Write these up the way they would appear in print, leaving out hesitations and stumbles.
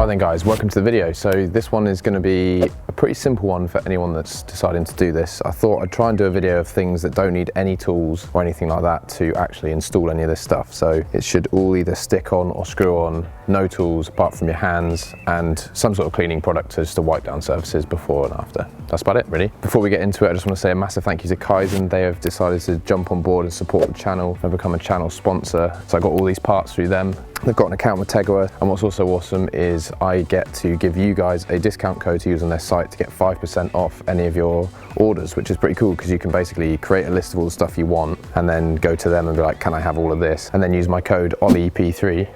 Right then guys, welcome to the video. So this one is going to be a pretty simple one for anyone that's deciding to do this. I thought I'd try and do a video of things that don't need any tools or anything like that to actually install any of this stuff. So it should all either stick on or screw on, no tools apart from your hands, and some sort of cleaning product just to wipe down surfaces before and after. That's about it really. Before we get into it, I just want to say a massive thank you to Kaizen. They have decided to jump on board and support the channel and become a channel sponsor. So I got all these parts through them. They've got an account with Tegawa, and what's also awesome is I get to give you guys a discount code to use on their site to get 5% off any of your orders, which is pretty cool because you can basically create a list of all the stuff you want and then go to them and be like, can I have all of this? And then use my code Olly EP3.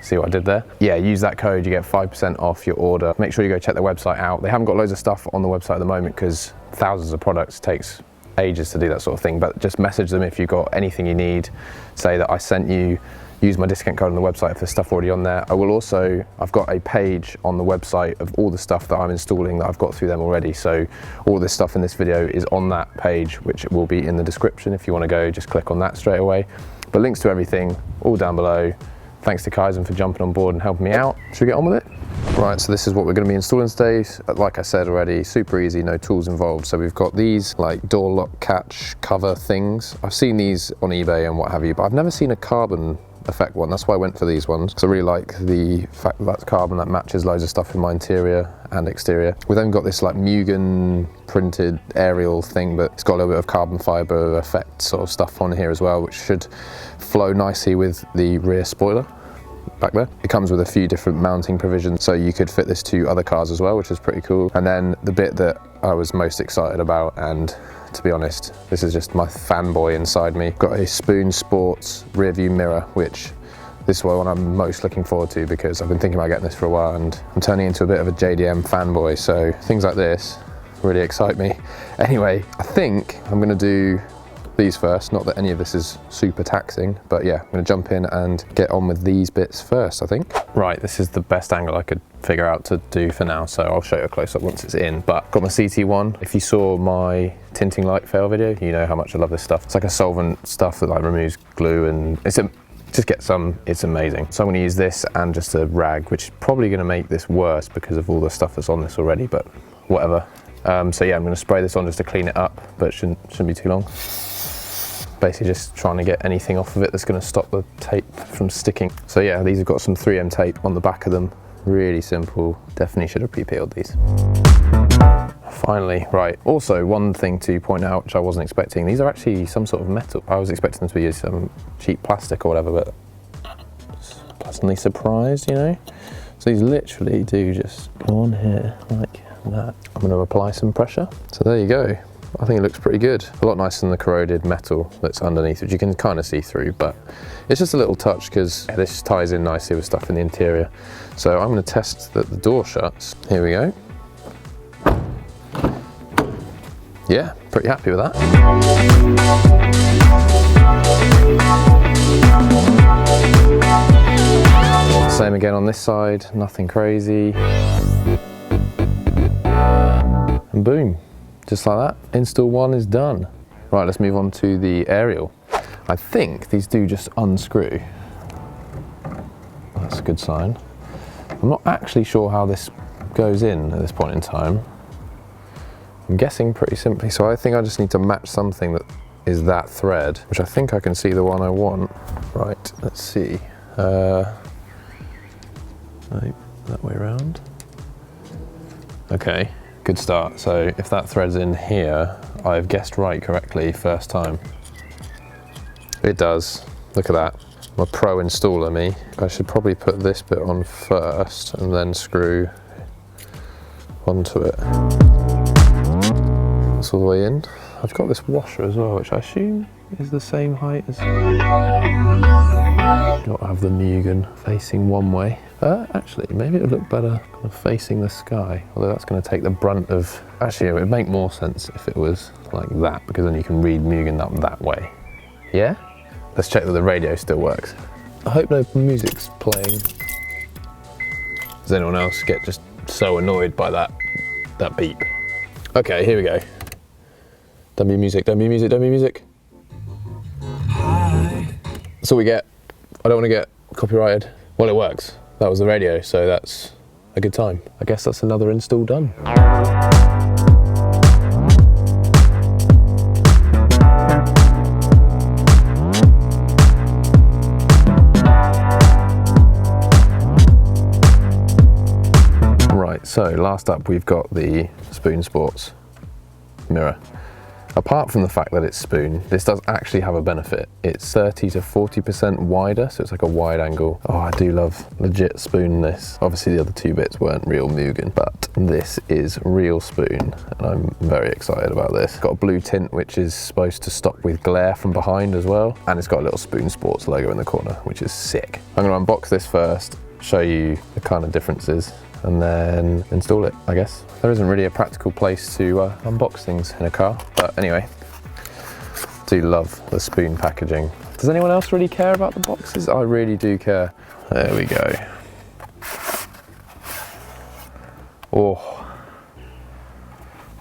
See what I did there? Yeah, use that code, you get 5% off your order. Make sure you go check their website out. They haven't got loads of stuff on the website at the moment because thousands of products takes ages to do that sort of thing, but just message them if you've got anything you need. Say that I sent you, use my discount code on the website if there's stuff already on there. I will also, I've got a page on the website of all the stuff that I'm installing that I've got through them already. So all this stuff in this video is on that page, which will be in the description. If you want to go, just click on that straight away. But links to everything, all down below. Thanks to Kaizen for jumping on board and helping me out. Should we get on with it? Right, so this is what we're going to be installing today. Like I said already, super easy, no tools involved. So we've got these like door lock catch cover things. I've seen these on eBay and what have you, but I've never seen a carbon effect one. That's why I went for these ones. So I really like the fact that that's carbon, that matches loads of stuff in my interior and exterior. We've then got this like Mugen printed aerial thing, but it's got a little bit of carbon fiber effect sort of stuff on here as well, which should flow nicely with the rear spoiler back there. It comes with a few different mounting provisions, so you could fit this to other cars as well, which is pretty cool. And then the bit that I was most excited about, and to be honest, this is just my fanboy inside me, got a Spoon Sports rear view mirror, which this is what I'm most looking forward to because I've been thinking about getting this for a while and I'm turning into a bit of a JDM fanboy, so things like this really excite me. Anyway, I think I'm gonna do these first, not that any of this is super taxing, but yeah, I'm gonna jump in and get on with these bits first, I think. Right, this is the best angle I could figure out to do for now, so I'll show you a close-up once it's in. But got my CT1. If you saw my tinting light fail video, you know how much I love this stuff. It's like a solvent stuff that like removes glue, and just get some, it's amazing. So I'm gonna use this and just a rag, which is probably gonna make this worse because of all the stuff that's on this already, but whatever. So yeah, I'm gonna spray this on just to clean it up, but it shouldn't be too long. Basically just trying to get anything off of it that's going to stop the tape from sticking. So yeah, these have got some 3M tape on the back of them. Really simple. Definitely should have pre-peeled these. Finally, right. Also, one thing to point out, which I wasn't expecting, these are actually some sort of metal. I was expecting them to be some cheap plastic or whatever, but just pleasantly surprised, you know? So these literally do just go on here like that. I'm going to apply some pressure. So there you go. I think it looks pretty good. A lot nicer than the corroded metal that's underneath, which you can kind of see through, but it's just a little touch because this ties in nicely with stuff in the interior. So I'm going to test that the door shuts. Here we go. Yeah, pretty happy with that. Same again on this side, nothing crazy. And boom. Just like that, install one is done. Right, let's move on to the aerial. I think these do just unscrew. That's a good sign. I'm not actually sure how this goes in at this point in time. I'm guessing pretty simply, so I think I just need to match something that is that thread, which I think I can see the one I want. Right, let's see. That way around. Okay. Good start. So if that thread's in here, I've guessed right correctly first time. It does. Look at that. I'm a pro installer, me. I should probably put this bit on first and then screw onto it. That's all the way in. I've got this washer as well, which I assume is the same height as... Got to have the Mugen facing one way. Actually, maybe it would look better kind of facing the sky, although that's going to take the brunt of... Actually, it would make more sense if it was like that, because then you can read Mugen up that way. Yeah? Let's check that the radio still works. I hope no music's playing. Does anyone else get just so annoyed by that beep? Okay, here we go. Don't be music, don't be music, don't be music. That's all we get. I don't want to get copyrighted. Well, it works. That was the radio, so that's a good time. I guess that's another install done. Right, so last up we've got the Spoon Sports mirror. Apart from the fact that it's spoon, this does actually have a benefit. It's 30 to 40% wider, so it's like a wide angle. Oh, I do love legit spoon this. Obviously the other two bits weren't real Mugen, but this is real spoon, and I'm very excited about this. It's got a blue tint, which is supposed to stop with glare from behind as well, and it's got a little Spoon Sports logo in the corner, which is sick. I'm gonna unbox this first, show you the kind of differences, and then install it, I guess. There isn't really a practical place to unbox things in a car, but anyway, do love the spoon packaging. Does anyone else really care about the boxes? I really do care. There we go. Oh,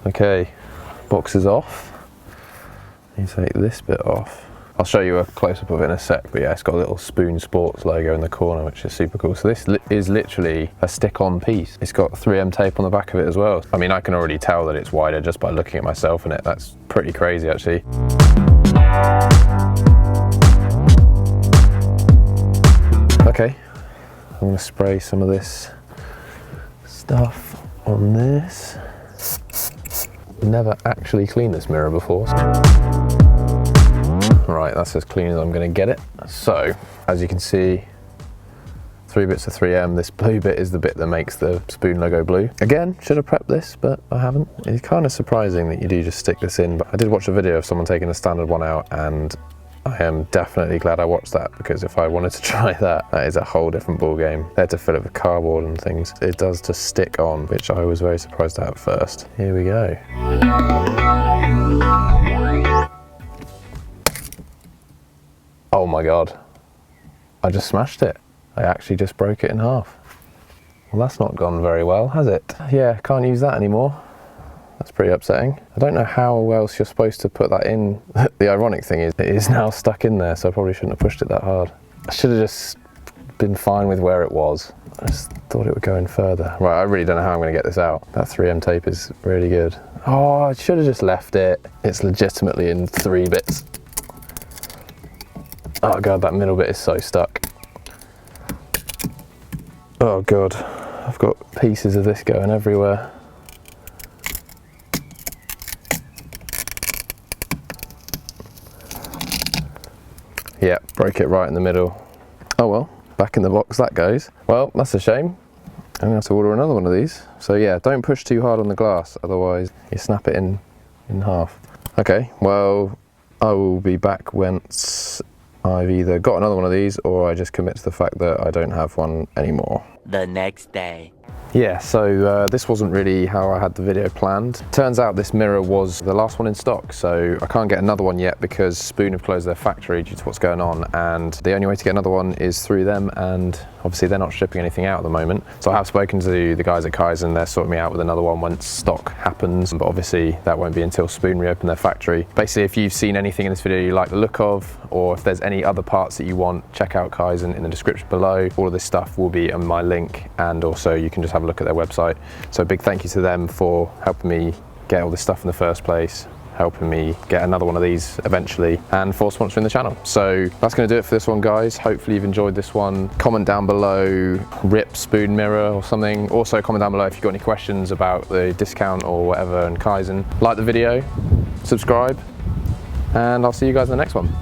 okay, box is off. You take this bit off. I'll show you a close-up of it in a sec, but yeah, it's got a little Spoon Sports logo in the corner, which is super cool. So this is literally a stick-on piece. It's got 3M tape on the back of it as well. I mean, I can already tell that it's wider just by looking at myself in it. That's pretty crazy, actually. Okay, I'm gonna spray some of this stuff on this. Never actually cleaned this mirror before. Right, that's as clean as I'm going to get it. So, as you can see, 3 bits of 3M. This blue bit is the bit that makes the spoon logo blue. Again, should have prepped this, but I haven't. It's kind of surprising that you do just stick this in, but I did watch a video of someone taking a standard one out, and I am definitely glad I watched that, because if I wanted to try that, that is a whole different ball game. They had to fill it with cardboard and things. It does just stick on, which I was very surprised at first. Here we go. Oh my God, I just smashed it. I actually just broke it in half. Well, that's not gone very well, has it? Yeah, can't use that anymore. That's pretty upsetting. I don't know how else you're supposed to put that in. The ironic thing is, it is now stuck in there, so I probably shouldn't have pushed it that hard. I should have just been fine with where it was. I just thought it would go in further. Right, I really don't know how I'm gonna get this out. That 3M tape is really good. Oh, I should have just left it. It's legitimately in 3 bits. Oh God, that middle bit is so stuck. Oh God, I've got pieces of this going everywhere. Yeah, broke it right in the middle. Oh well, back in the box that goes. Well, that's a shame. I'm gonna have to order another one of these. So yeah, don't push too hard on the glass, otherwise you snap it in half. Okay, well, I will be back once I've either got another one of these or I just commit to the fact that I don't have one anymore. The next day. Yeah, so this wasn't really how I had the video planned. Turns out this mirror was the last one in stock, so I can't get another one yet because Spoon have closed their factory due to what's going on, and the only way to get another one is through them, and obviously they're not shipping anything out at the moment. So I have spoken to the guys at Kaizen, they're sorting me out with another one once stock happens, but obviously that won't be until Spoon reopen their factory. Basically, if you've seen anything in this video you like the look of, or if there's any other parts that you want, check out Kaizen in the description below. All of this stuff will be on my link, and also you can just have a look at their website. So a big thank you to them for helping me get all this stuff in the first place, helping me get another one of these eventually, and for sponsoring the channel. So that's going to do it for this one, guys. Hopefully you've enjoyed this one. Comment down below, rip spoon mirror or something. Also comment down below if you've got any questions about the discount or whatever and Kaizen. Like the video, subscribe, and I'll see you guys in the next one.